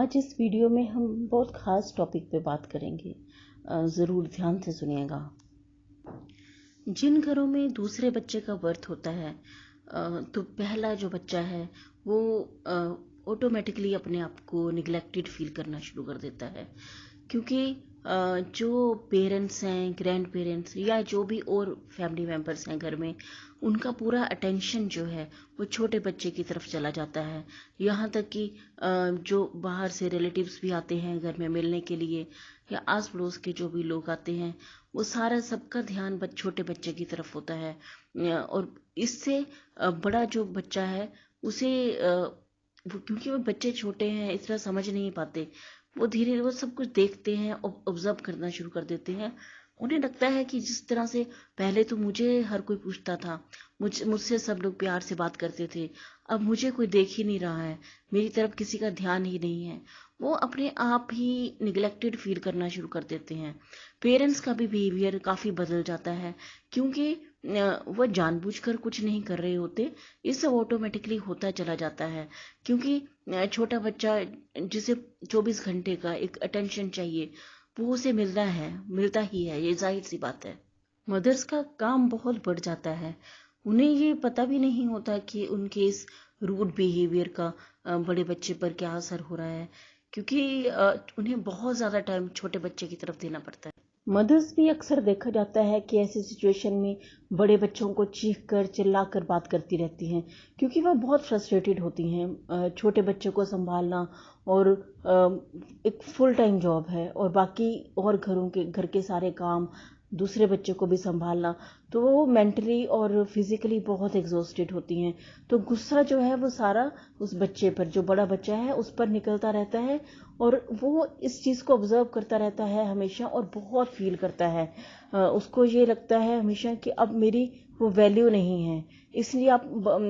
आज इस वीडियो में हम बहुत ख़ास टॉपिक पे बात करेंगे। ज़रूर ध्यान से सुनिएगा। जिन घरों में दूसरे बच्चे का बर्थ होता है तो पहला जो बच्चा है वो ऑटोमेटिकली अपने आप को निगलेक्टेड फील करना शुरू कर देता है, क्योंकि जो पेरेंट्स हैं, ग्रैंड पेरेंट्स या जो भी और फैमिली मेम्बर्स हैं घर में, उनका पूरा अटेंशन जो है वो छोटे बच्चे की तरफ चला जाता है। यहाँ तक कि जो बाहर से रिलेटिव्स भी आते हैं घर में मिलने के लिए, या आस पड़ोस के जो भी लोग आते हैं, वो सारा सबका ध्यान छोटे बच्चे की तरफ होता है। और इससे बड़ा जो बच्चा है उसे क्योंकि वो बच्चे छोटे हैं, इतना समझ नहीं पाते, वो धीरे वो सब कुछ देखते हैं, ऑब्जर्व करना शुरू कर देते हैं। उन्हें लगता है कि जिस तरह से पहले तो मुझे हर कोई पूछता था, मुझसे सब लोग प्यार से बात करते थे, अब मुझे कोई देख ही नहीं रहा है, मेरी तरफ किसी का ध्यान ही नहीं है। वो अपने आप ही निगलेक्टेड फील करना शुरू कर देते हैं। पेरेंट्स का भी बिहेवियर काफ़ी बदल जाता है, क्योंकि वह जानबूझकर कुछ नहीं कर रहे होते, ये सब ऑटोमेटिकली होता चला जाता है। क्योंकि छोटा बच्चा जिसे 24 घंटे का एक अटेंशन चाहिए, वो उसे मिलता ही है, ये जाहिर सी बात है। मदर्स का काम बहुत बढ़ जाता है। उन्हें ये पता भी नहीं होता कि उनके इस रूड बिहेवियर का बड़े बच्चे पर क्या असर हो रहा है, क्योंकि उन्हें बहुत ज़्यादा टाइम छोटे बच्चे की तरफ देना पड़ता है। मदर्स भी अक्सर देखा जाता है कि ऐसी सिचुएशन में बड़े बच्चों को चीख कर चिल्ला कर बात करती रहती हैं, क्योंकि वह बहुत फ्रस्ट्रेटेड होती हैं। छोटे बच्चे को संभालना और एक फुल टाइम जॉब है, और बाकी और घर के सारे काम, दूसरे बच्चे को भी संभालना, तो वो मेंटली और फिजिकली बहुत एग्जॉस्टेड होती हैं। तो गुस्सा जो है वो सारा उस बच्चे पर, जो बड़ा बच्चा है उस पर निकलता रहता है, और वो इस चीज़ को ऑब्जर्व करता रहता है हमेशा, और बहुत फील करता है। उसको ये लगता है हमेशा कि अब मेरी वो वैल्यू नहीं है। इसलिए आप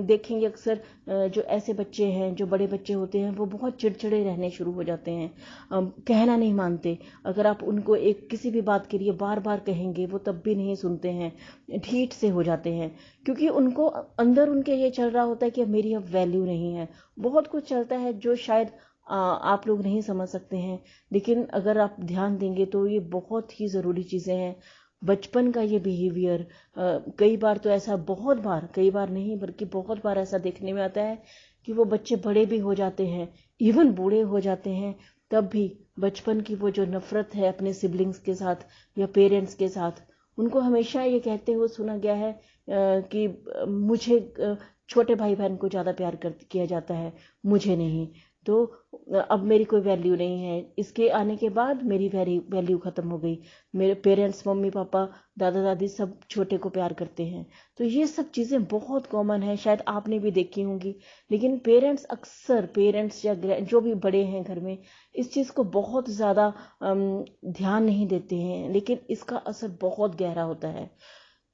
देखेंगे अक्सर जो ऐसे बच्चे हैं, जो बड़े बच्चे होते हैं, वो बहुत चिड़चिड़े रहने शुरू हो जाते हैं, कहना नहीं मानते। अगर आप उनको एक किसी भी बात के लिए बार बार कहेंगे, वो तब भी नहीं सुनते हैं, ढीठ से हो जाते हैं, क्योंकि उनको अंदर उनके ये चल रहा होता है कि अब मेरी अब वैल्यू नहीं है। बहुत कुछ चलता है जो शायद आप लोग नहीं समझ सकते हैं, लेकिन अगर आप ध्यान देंगे तो ये बहुत ही ज़रूरी चीज़ें हैं। बचपन का ये बिहेवियर कई बार तो ऐसा, बहुत बार, कई बार नहीं बल्कि बहुत बार ऐसा देखने में आता है कि वो बच्चे बड़े भी हो जाते हैं, इवन बूढ़े हो जाते हैं, तब भी बचपन की वो जो नफरत है अपने सिबलिंग्स के साथ या पेरेंट्स के साथ, उनको हमेशा ये कहते हुए सुना गया है कि मुझे छोटे भाई बहन को ज़्यादा प्यार किया जाता है, मुझे नहीं। तो अब मेरी कोई वैल्यू नहीं है, इसके आने के बाद मेरी वैल्यू ख़त्म हो गई। मेरे पेरेंट्स, मम्मी पापा, दादा दादी सब छोटे को प्यार करते हैं। तो ये सब चीज़ें बहुत कॉमन है, शायद आपने भी देखी होंगी। लेकिन पेरेंट्स या जो भी बड़े हैं घर में, इस चीज़ को बहुत ज़्यादा ध्यान नहीं देते हैं, लेकिन इसका असर बहुत गहरा होता है।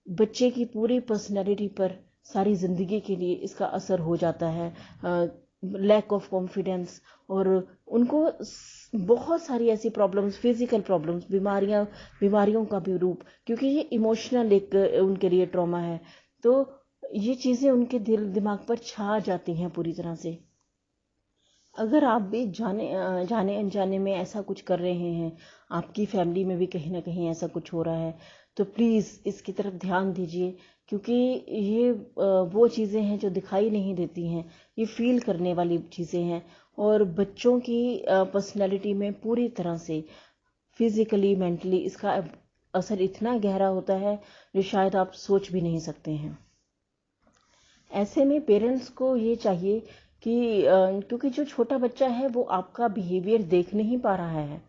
बच्चे की पूरी पर्सनैलिटी पर, सारी ज़िंदगी के लिए इसका असर हो जाता है। लैक ऑफ कॉन्फिडेंस, और उनको बहुत सारी ऐसी प्रॉब्लम्स, फिजिकल प्रॉब्लम्स, बीमारियों का भी रूप, क्योंकि ये इमोशनल एक उनके लिए ट्रॉमा है। तो ये चीज़ें उनके दिमाग पर छा जाती हैं पूरी तरह से। अगर आप भी जाने अनजाने में ऐसा कुछ कर रहे हैं, आपकी फैमिली में भी कहीं ना कहीं ऐसा कुछ हो रहा है, तो प्लीज़ इसकी तरफ ध्यान दीजिए, क्योंकि ये वो चीज़ें हैं जो दिखाई नहीं देती हैं, ये फील करने वाली चीज़ें हैं, और बच्चों की पर्सनैलिटी में पूरी तरह से फिज़िकली, मेंटली इसका असर इतना गहरा होता है जो शायद आप सोच भी नहीं सकते हैं। ऐसे में पेरेंट्स को ये चाहिए कि क्योंकि जो छोटा बच्चा है वो आपका बिहेवियर देख नहीं पा रहा है,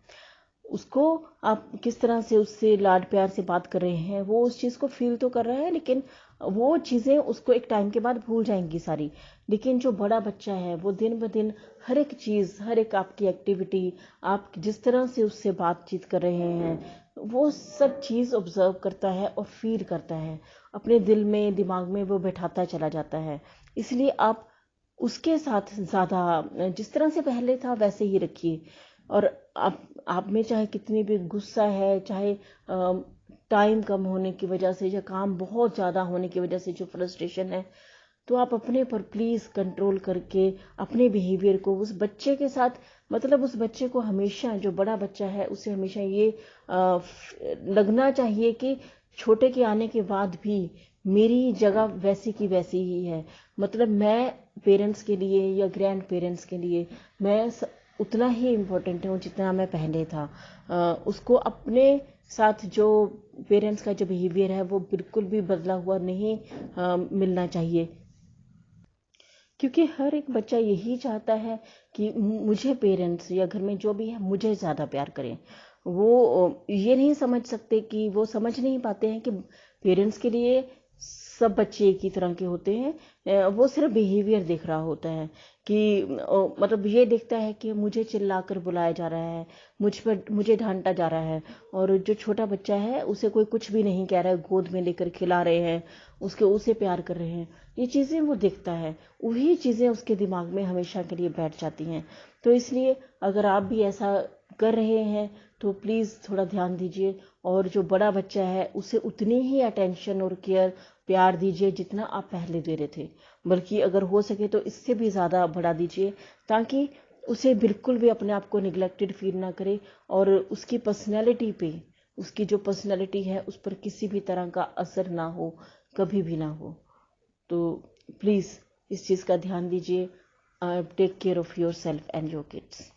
उसको आप किस तरह से उससे लाड प्यार से बात कर रहे हैं, वो उस चीज़ को फील तो कर रहा है, लेकिन वो चीज़ें उसको एक टाइम के बाद भूल जाएंगी सारी। लेकिन जो बड़ा बच्चा है वो दिन ब दिन हर एक चीज़, हर एक आपकी एक्टिविटी, आप जिस तरह से उससे बातचीत कर रहे हैं, वो सब चीज़ ऑब्जर्व करता है और फील करता है, अपने दिल में, दिमाग में वो बैठाता चला जाता है। इसलिए आप उसके साथ ज़्यादा जिस तरह से पहले था वैसे ही रखिए। और आप में चाहे कितनी भी गुस्सा है, चाहे टाइम कम होने की वजह से या काम बहुत ज़्यादा होने की वजह से जो फ्रस्ट्रेशन है, तो आप अपने पर प्लीज़ कंट्रोल करके अपने बिहेवियर को उस बच्चे के साथ, मतलब उस बच्चे को हमेशा, जो बड़ा बच्चा है उसे हमेशा ये लगना चाहिए कि छोटे के आने के बाद भी मेरी जगह वैसी की वैसी ही है। मतलब मैं पेरेंट्स के लिए या ग्रैंड पेरेंट्स के लिए मैं उतना ही इम्पोर्टेंट हूँ जितना मैं पहले था। उसको अपने साथ जो पेरेंट्स का जो बिहेवियर है वो बिल्कुल भी बदला हुआ नहीं मिलना चाहिए, क्योंकि हर एक बच्चा यही चाहता है कि मुझे पेरेंट्स या घर में जो भी है मुझे ज़्यादा प्यार करें। वो ये नहीं समझ सकते, कि वो समझ नहीं पाते हैं कि पेरेंट्स के लिए सब बच्चे एक ही तरह के होते हैं। वो सिर्फ बिहेवियर देख रहा होता है कि मतलब ये देखता है कि मुझे चिल्लाकर बुलाया जा रहा है, मुझे डांटा जा रहा है, और जो छोटा बच्चा है उसे कोई कुछ भी नहीं कह रहा है, गोद में लेकर खिला रहे हैं, उसे प्यार कर रहे हैं। ये चीज़ें वो देखता है, वही चीज़ें उसके दिमाग में हमेशा के लिए बैठ जाती हैं। तो इसलिए अगर आप भी ऐसा कर रहे हैं तो प्लीज़ थोड़ा ध्यान दीजिए, और जो बड़ा बच्चा है उसे उतनी ही अटेंशन और केयर, प्यार दीजिए जितना आप पहले दे रहे थे, बल्कि अगर हो सके तो इससे भी ज़्यादा बढ़ा दीजिए, ताकि उसे बिल्कुल भी अपने आप को निगलेक्टेड फील ना करे, और उसकी पर्सनैलिटी पे, उसकी जो पर्सनैलिटी है उस पर किसी भी तरह का असर ना हो, कभी भी ना हो। तो प्लीज़ इस चीज़ का ध्यान दीजिए। Take care of yourself and your kids.